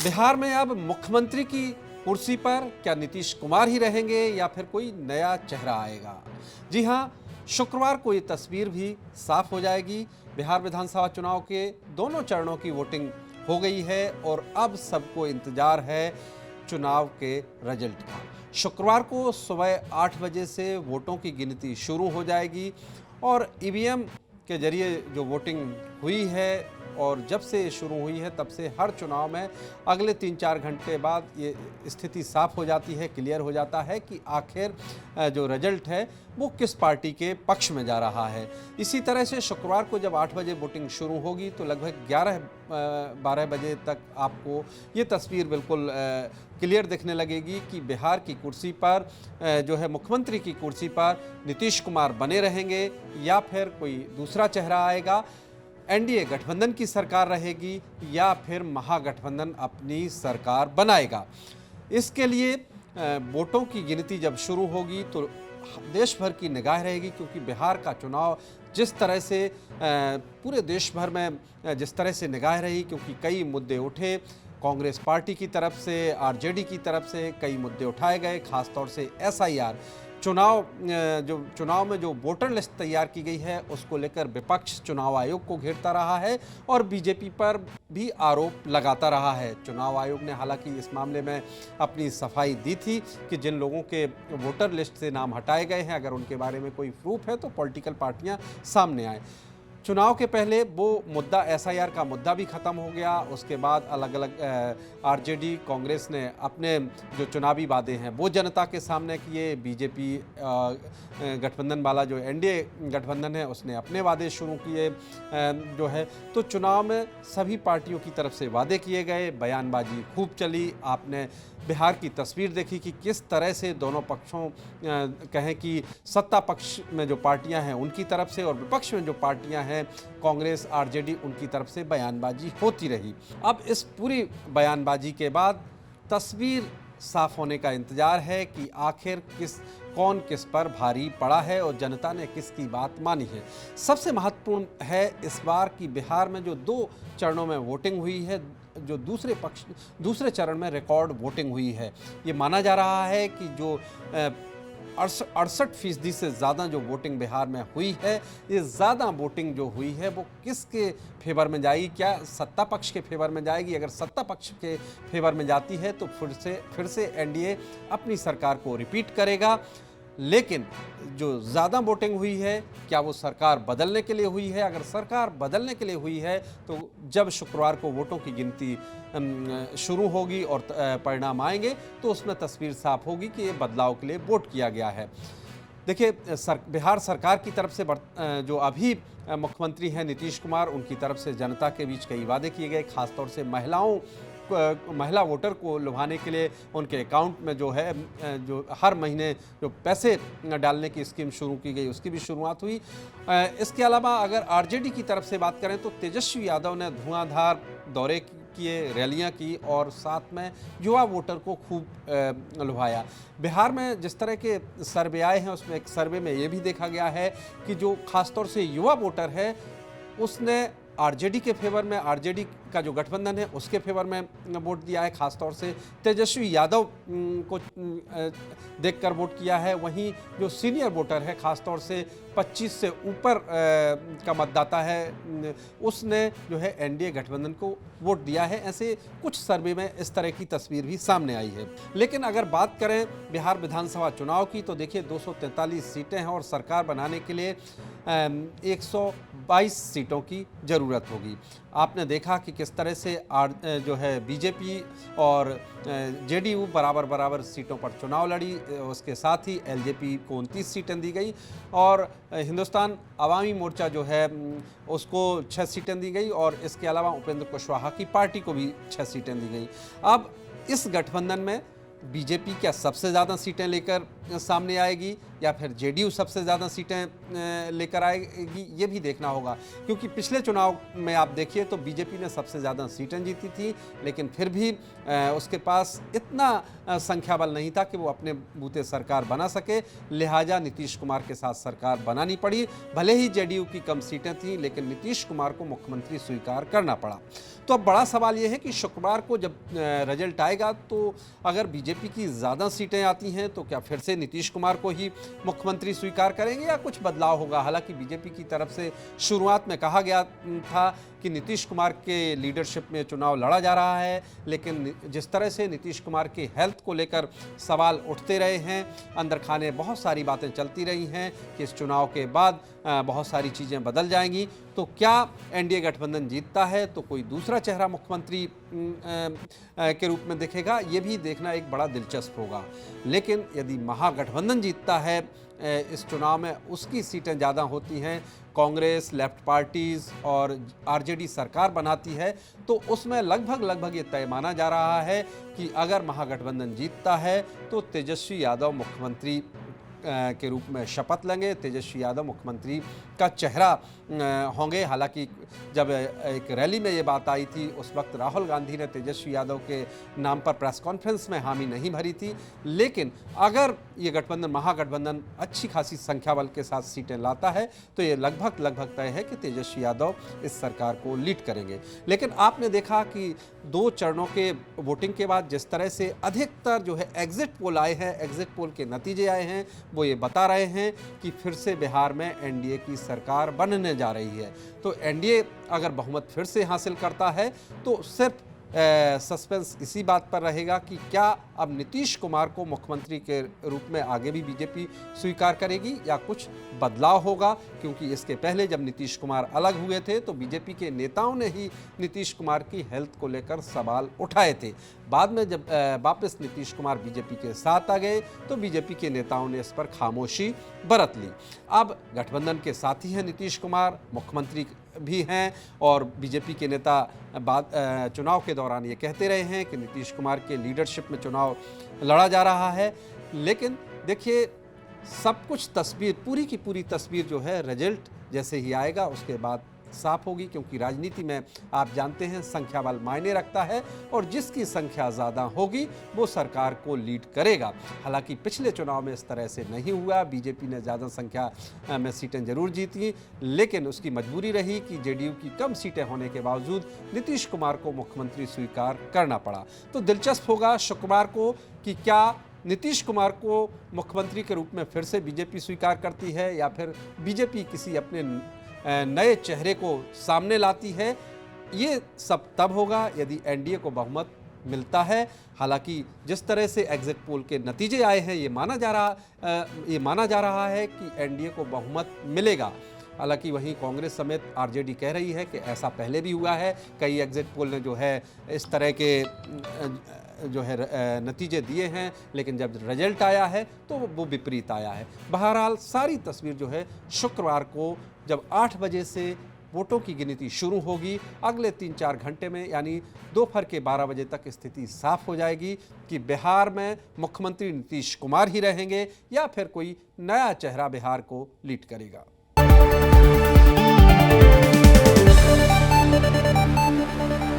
बिहार में अब मुख्यमंत्री की कुर्सी पर क्या नीतीश कुमार ही रहेंगे या फिर कोई नया चेहरा आएगा? जी हाँ, शुक्रवार को ये तस्वीर भी साफ हो जाएगी। बिहार विधानसभा चुनाव के दोनों चरणों की वोटिंग हो गई है और अब सबको इंतजार है चुनाव के रिजल्ट का। शुक्रवार को सुबह 8 बजे से वोटों की गिनती शुरू हो जाएगी और ईवीएम के जरिए जो वोटिंग हुई है और जब से शुरू हुई है तब से हर चुनाव में अगले 3-4 घंटे बाद ये स्थिति साफ हो जाती है, क्लियर हो जाता है कि आखिर जो रिजल्ट है वो किस पार्टी के पक्ष में जा रहा है। इसी तरह से शुक्रवार को जब 8 बजे वोटिंग शुरू होगी तो लगभग 11-12 बजे तक आपको ये तस्वीर बिल्कुल क्लियर दिखने लगेगी कि बिहार की कुर्सी पर जो है मुख्यमंत्री की कुर्सी पर नीतीश कुमार बने रहेंगे या फिर कोई दूसरा चेहरा आएगा। एनडीए गठबंधन की सरकार रहेगी या फिर महागठबंधन अपनी सरकार बनाएगा। इसके लिए वोटों की गिनती जब शुरू होगी तो देश भर की निगाह रहेगी, क्योंकि बिहार का चुनाव जिस तरह से पूरे देश भर में जिस तरह से निगाह रही, क्योंकि कई मुद्दे उठे, कांग्रेस पार्टी की तरफ से, आरजेडी की तरफ से कई मुद्दे उठाए गए, खासतौर से एसआईआर चुनाव में जो वोटर लिस्ट तैयार की गई है उसको लेकर विपक्ष चुनाव आयोग को घेरता रहा है और बीजेपी पर भी आरोप लगाता रहा है। चुनाव आयोग ने हालांकि इस मामले में अपनी सफाई दी थी कि जिन लोगों के वोटर लिस्ट से नाम हटाए गए हैं, अगर उनके बारे में कोई प्रूफ है तो पॉलिटिकल पार्टियां सामने आए। चुनाव के पहले वो मुद्दा एसआईआर का मुद्दा भी ख़त्म हो गया। उसके बाद अलग अलग आरजेडी कांग्रेस ने अपने जो चुनावी वादे हैं वो जनता के सामने किए। बीजेपी गठबंधन वाला जो एनडीए गठबंधन है उसने अपने वादे शुरू किए जो है। तो चुनाव में सभी पार्टियों की तरफ से वादे किए गए, बयानबाजी खूब चली। आपने बिहार की तस्वीर देखी कि किस तरह से दोनों पक्षों कहें कि सत्ता पक्ष में जो पार्टियां हैं उनकी तरफ से और विपक्ष में जो पार्टियां हैं कांग्रेस आरजेडी उनकी तरफ से बयानबाजी होती रही। अब इस पूरी बयानबाजी के बाद तस्वीर साफ होने का इंतजार है कि आखिर कौन किस पर भारी पड़ा है और जनता ने किसकी बात मानी है। सबसे महत्वपूर्ण है इस बार कि बिहार में जो 2 चरणों में वोटिंग हुई है, जो दूसरे चरण में रिकॉर्ड वोटिंग हुई है, ये माना जा रहा है कि जो 68% से ज़्यादा जो वोटिंग बिहार में हुई है, ये ज़्यादा वोटिंग जो हुई है वो किसके फेवर में जाएगी? क्या सत्ता पक्ष के फेवर में जाएगी? अगर सत्ता पक्ष के फेवर में जाती है तो फिर से एनडीए अपनी सरकार को रिपीट करेगा। लेकिन जो ज़्यादा वोटिंग हुई है क्या वो सरकार बदलने के लिए हुई है? अगर सरकार बदलने के लिए हुई है तो जब शुक्रवार को वोटों की गिनती शुरू होगी और परिणाम आएंगे तो उसमें तस्वीर साफ होगी कि ये बदलाव के लिए वोट किया गया है। देखिए, बिहार सरकार की तरफ से जो अभी मुख्यमंत्री हैं नीतीश कुमार, उनकी तरफ से जनता के बीच कई वादे किए गए, खासतौर से महिला वोटर को लुभाने के लिए उनके अकाउंट में जो है जो हर महीने जो पैसे डालने की स्कीम शुरू की गई उसकी भी शुरुआत हुई। इसके अलावा अगर आरजेडी की तरफ से बात करें तो तेजस्वी यादव ने धुआंधार दौरे किए, रैलियां की और साथ में युवा वोटर को खूब लुभाया। बिहार में जिस तरह के सर्वे आए हैं उसमें एक सर्वे में ये भी देखा गया है कि जो खासतौर से युवा वोटर है उसने आरजेडी के फेवर में, आरजेडी का जो गठबंधन है उसके फेवर में वोट दिया है, खासतौर से तेजस्वी यादव को देखकर वोट किया है। वहीं जो सीनियर वोटर है, खासतौर से 25 से ऊपर का मतदाता है, उसने जो है एनडीए गठबंधन को वोट दिया है। ऐसे कुछ सर्वे में इस तरह की तस्वीर भी सामने आई है। लेकिन अगर बात करें बिहार विधानसभा चुनाव की तो देखिए 243 सीटें हैं और सरकार बनाने के लिए 122 सीटों की ज़रूरत होगी। आपने देखा कि किस तरह से जो है बीजेपी और जेडीयू बराबर सीटों पर चुनाव लड़ी। उसके साथ ही एलजेपी को 29 सीटें दी गई और हिंदुस्तान अवामी मोर्चा जो है उसको 6 सीटें दी गई और इसके अलावा उपेंद्र कुशवाहा की पार्टी को भी 6 सीटें दी गई। अब इस गठबंधन में बीजेपी क्या सबसे ज़्यादा सीटें लेकर सामने आएगी या फिर जेडीयू सबसे ज़्यादा सीटें लेकर आएगी, ये भी देखना होगा। क्योंकि पिछले चुनाव में आप देखिए तो बीजेपी ने सबसे ज़्यादा सीटें जीती थी, लेकिन फिर भी उसके पास इतना संख्या बल नहीं था कि वो अपने बूते सरकार बना सके, लिहाजा नीतीश कुमार के साथ सरकार बनानी पड़ी। भले ही जेडीयू की कम सीटें थीं, लेकिन नीतीश कुमार को मुख्यमंत्री स्वीकार करना पड़ा। तो अब बड़ा सवाल ये है कि शुक्रवार को जब रिजल्ट आएगा तो अगर बीजेपी की ज़्यादा सीटें आती हैं तो क्या फिर से नीतीश कुमार को ही मुख्यमंत्री स्वीकार करेंगे या कुछ बदलाव होगा। हालांकि बीजेपी की तरफ से शुरुआत में कहा गया था कि नीतीश कुमार के लीडरशिप में चुनाव लड़ा जा रहा है, लेकिन जिस तरह से नीतीश कुमार की हेल्थ को लेकर सवाल उठते रहे हैं, अंदर खाने बहुत सारी बातें चलती रही हैं कि इस चुनाव के बाद बहुत सारी चीज़ें बदल जाएंगी। तो क्या एनडीए गठबंधन जीतता है तो कोई दूसरा चेहरा मुख्यमंत्री के रूप में दिखेगा, ये भी देखना एक बड़ा दिलचस्प होगा। लेकिन यदि महागठबंधन जीतता है इस चुनाव में, उसकी सीटें ज़्यादा होती हैं, कांग्रेस, लेफ्ट पार्टीज़ और आरजेडी सरकार बनाती है, तो उसमें लगभग ये तय माना जा रहा है कि अगर महागठबंधन जीतता है तो तेजस्वी यादव मुख्यमंत्री के रूप में शपथ लेंगे, तेजस्वी यादव मुख्यमंत्री का चेहरा होंगे। हालांकि जब एक रैली में ये बात आई थी उस वक्त राहुल गांधी ने तेजस्वी यादव के नाम पर प्रेस कॉन्फ्रेंस में हामी नहीं भरी थी, लेकिन अगर ये गठबंधन महागठबंधन अच्छी खासी संख्या बल के साथ सीटें लाता है तो ये लगभग तय है कि तेजस्वी यादव इस सरकार को लीड करेंगे। लेकिन आपने देखा कि 2 चरणों के वोटिंग के बाद जिस तरह से अधिकतर जो है एग्जिट पोल आए हैं, एग्जिट पोल के नतीजे आए हैं, वो ये बता रहे हैं कि फिर से बिहार में एनडीए की सरकार बनने जा रही है। तो एनडीए अगर बहुमत फिर से हासिल करता है तो सिर्फ सस्पेंस इसी बात पर रहेगा कि क्या अब नीतीश कुमार को मुख्यमंत्री के रूप में आगे भी बीजेपी स्वीकार करेगी या कुछ बदलाव होगा। क्योंकि इसके पहले जब नीतीश कुमार अलग हुए थे तो बीजेपी के नेताओं ने ही नीतीश कुमार की हेल्थ को लेकर सवाल उठाए थे। बाद में जब वापस नीतीश कुमार बीजेपी के साथ आ गए तो बीजेपी के नेताओं ने इस पर खामोशी बरत ली। अब गठबंधन के साथी हैं नीतीश कुमार, मुख्यमंत्री भी हैं, और बीजेपी के नेता चुनाव के दौरान ये कहते रहे हैं कि नीतीश कुमार के लीडरशिप में चुनाव लड़ा जा रहा है। लेकिन देखिए, सब कुछ तस्वीर, पूरी की पूरी तस्वीर जो है रिजल्ट जैसे ही आएगा उसके बाद साफ होगी। क्योंकि राजनीति में आप जानते हैं संख्या बल मायने रखता है और जिसकी संख्या ज़्यादा होगी वो सरकार को लीड करेगा। हालांकि पिछले चुनाव में इस तरह से नहीं हुआ, बीजेपी ने ज़्यादा संख्या में सीटें जरूर जीती, लेकिन उसकी मजबूरी रही कि जेडीयू की कम सीटें होने के बावजूद नीतीश कुमार को मुख्यमंत्री स्वीकार करना पड़ा। तो दिलचस्प होगा शुक्रवार को कि क्या नीतीश कुमार को मुख्यमंत्री के रूप में फिर से बीजेपी स्वीकार करती है या फिर बीजेपी किसी अपने नए चेहरे को सामने लाती है। ये सब तब होगा यदि एनडीए को बहुमत मिलता है। हालांकि जिस तरह से एग्जिट पोल के नतीजे आए हैं ये माना जा रहा है कि एनडीए को बहुमत मिलेगा। हालांकि वहीं कांग्रेस समेत आरजेडी कह रही है कि ऐसा पहले भी हुआ है, कई एग्जिट पोल ने जो है इस तरह के जो है नतीजे दिए हैं, लेकिन जब रिजल्ट आया है तो वो विपरीत आया है। बहरहाल सारी तस्वीर जो है शुक्रवार को जब 8 बजे से वोटों की गिनती शुरू होगी, अगले 3-4 घंटे में यानी दोपहर के 12 बजे तक स्थिति साफ हो जाएगी कि बिहार में मुख्यमंत्री नीतीश कुमार ही रहेंगे या फिर कोई नया चेहरा बिहार को लीड करेगा।